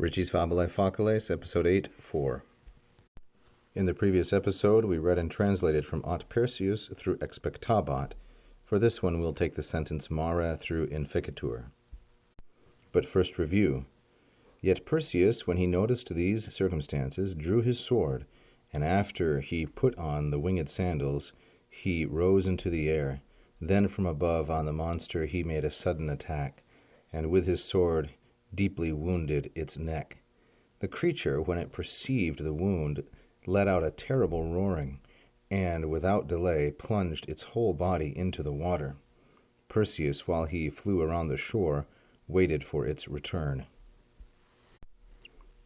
Ritchie's Fabulae Faciles, Episode 8:4. In the previous episode, we read and translated from aut Perseus through expectabat. For this one, we'll take the sentence mare through inficitur. But first review. Yet Perseus, when he noticed these circumstances, drew his sword, and after he put on the winged sandals, he rose into the air. Then from above on the monster he made a sudden attack, and with his sword deeply wounded its neck. The creature, when it perceived the wound, let out a terrible roaring, and without delay plunged its whole body into the water. Perseus, while he flew around the shore, waited for its return.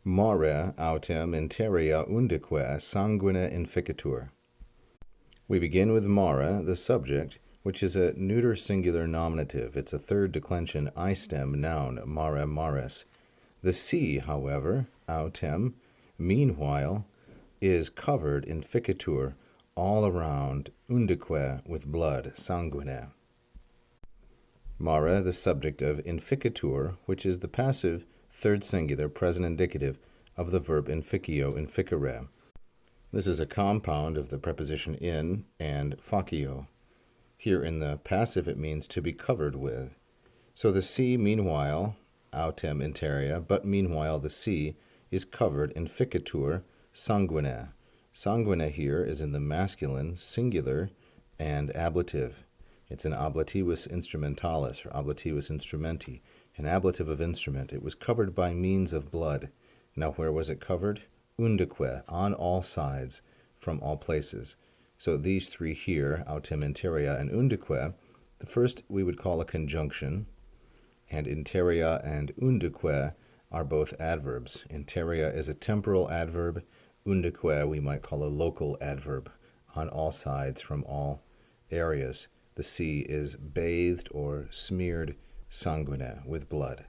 Mare autem interea undique sanguine inficitur. We begin with mare, the subject, which is a neuter singular nominative. It's a third declension I-stem noun, mare mares. The sea, however, autem, meanwhile, is covered inficitur all around, undique, with blood, sanguine. Mare, the subject of inficitur, which is the passive third singular present indicative of the verb inficio, inficere. This is a compound of the preposition in and facio. Here in the passive it means to be covered with. So the sea, meanwhile, autem interea, but meanwhile the sea is covered inficitur sanguine. Sanguine here is in the masculine, singular, and ablative. It's an ablativus instrumentalis, or ablativus instrumenti, an ablative of instrument. It was covered by means of blood. Now where was it covered? Undique, on all sides, from all places. So these three here, autem interea and undique, the first we would call a conjunction, and interea and undique are both adverbs. Interea is a temporal adverb, undique we might call a local adverb, on all sides, from all areas. The sea is bathed or smeared sanguine, with blood.